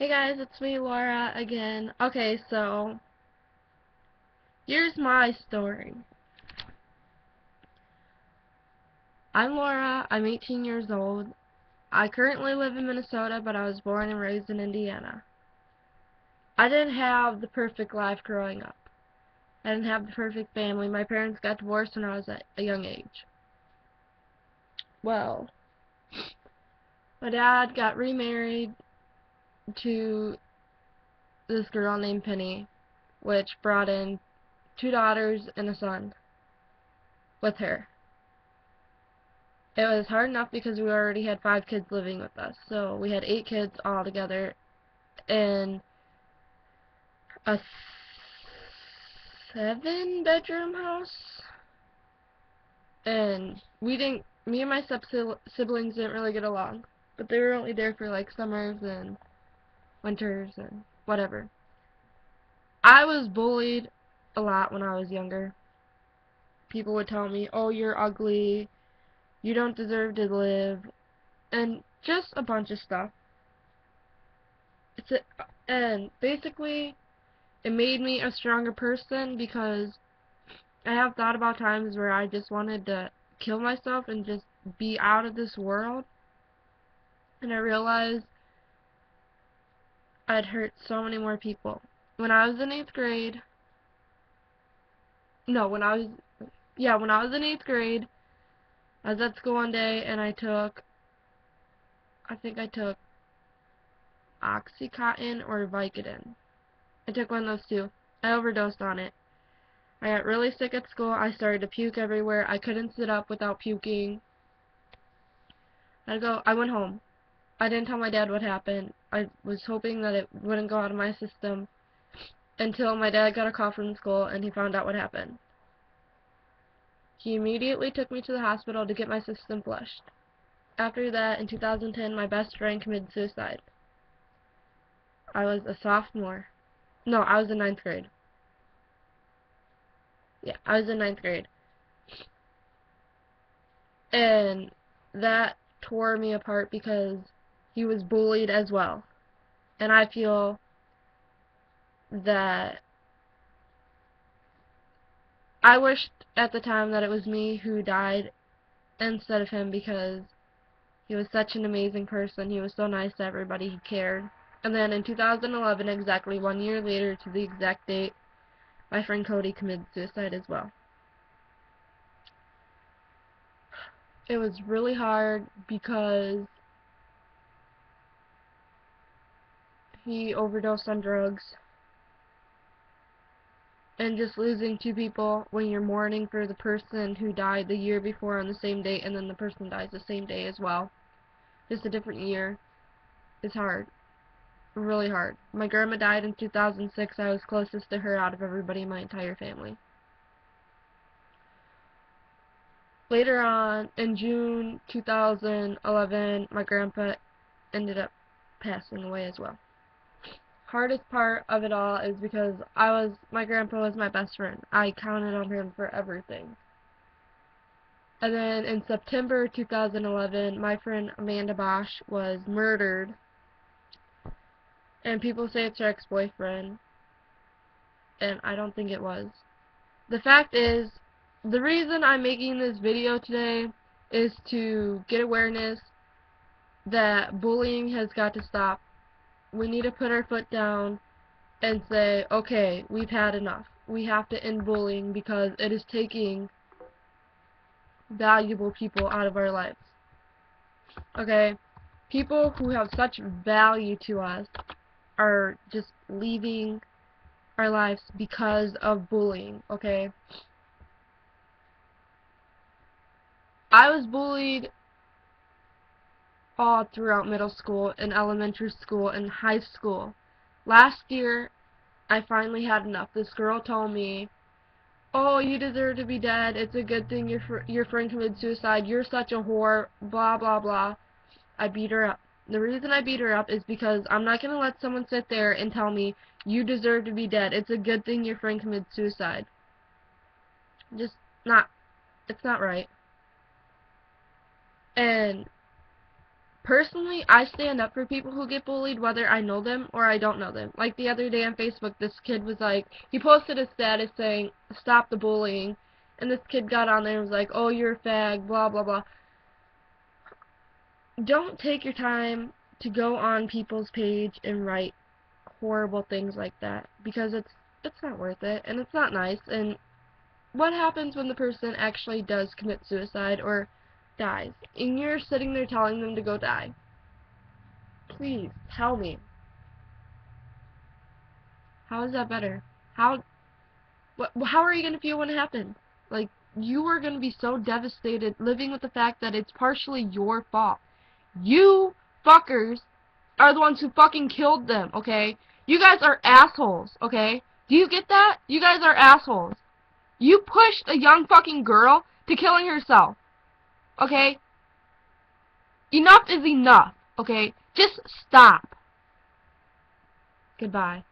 Hey guys, it's me, Laura, again. Okay, so here's my story. I'm Laura. I'm 18 years old. I currently live in Minnesota, but I was born and raised in Indiana. I didn't have the perfect life growing up. I didn't have the perfect family. My parents got divorced when I was at a young age. Well, my dad got remarried to this girl named Penny, which brought in 2 daughters and a son with her. It was hard enough because we already had 5 kids living with us. So we had 8 kids all together in a 7-bedroom house. And me and my siblings didn't really get along. But they were only there for like summers and winters and whatever. I was bullied a lot when I was younger. People would tell me, oh, you're ugly, you don't deserve to live, and just a bunch of stuff. And basically, it made me a stronger person because I have thought about times where I just wanted to kill myself and just be out of this world. And I realized I'd hurt so many more people. When I was in 8th grade, no, when I was in 8th grade, I was at school one day and I think I took Oxycontin or Vicodin. I took one of those two. I overdosed on it. I got really sick at school. I started to puke everywhere. I couldn't sit up without puking. I went home. I didn't tell my dad what happened. I was hoping that it wouldn't go out of my system until my dad got a call from school and he found out what happened. He immediately took me to the hospital to get my system flushed. After that, in 2010, my best friend committed suicide. I was a sophomore. No, I was in 9th grade. Yeah, I was in 9th grade. And that tore me apart because he was bullied as well. And I feel that I wished at the time that it was me who died instead of him because he was such an amazing person. He was so nice to everybody. He cared. And then in 2011, exactly 1 year later to the exact date, my friend Cody committed suicide as well. It was really hard because he overdosed on drugs. And just losing 2 people when you're mourning for the person who died the year before on the same date, and then the person dies the same day as well, just a different year, is hard. Really hard. My grandma died in 2006. I was closest to her out of everybody in my entire family. Later on, in June 2011, my grandpa ended up passing away as well. Hardest part of it all is because my grandpa was my best friend. I counted on him for everything. And then in September 2011, my friend Amanda Bosch was murdered. And people say it's her ex-boyfriend. And I don't think it was. The fact is, the reason I'm making this video today is to get awareness that bullying has got to stop. We need to put our foot down and say, okay, we've had enough. We have to end bullying because it is taking valuable people out of our lives. Okay? People who have such value to us are just leaving our lives because of bullying, okay? I was bullied all throughout middle school and elementary school and high school. Last year, I finally had enough. This girl told me, oh, you deserve to be dead. It's a good thing your friend committed suicide. You're such a whore. Blah, blah, blah. I beat her up. The reason I beat her up is because I'm not going to let someone sit there and tell me, you deserve to be dead. It's a good thing your friend committed suicide. Just not, it's not right. And Personally, I stand up for people who get bullied, whether I know them or I don't know them. Like the other day on Facebook, this kid was like, he posted a status saying, "Stop the bullying," and this kid got on there and was like, "Oh, you're a fag, blah, blah, blah." Don't take your time to go on people's page and write horrible things like that, because it's not worth it, and it's not nice. And what happens when the person actually does commit suicide or dies, and you're sitting there telling them to go die? Please tell me, how is that better? How are you going to feel when it happens? Like, you are going to be so devastated living with the fact that it's partially your fault. You fuckers are the ones who fucking killed them, okay? You guys are assholes, okay? Do you get that? You guys are assholes. You pushed a young fucking girl to killing herself, okay? Enough is enough, okay? Just stop. Goodbye.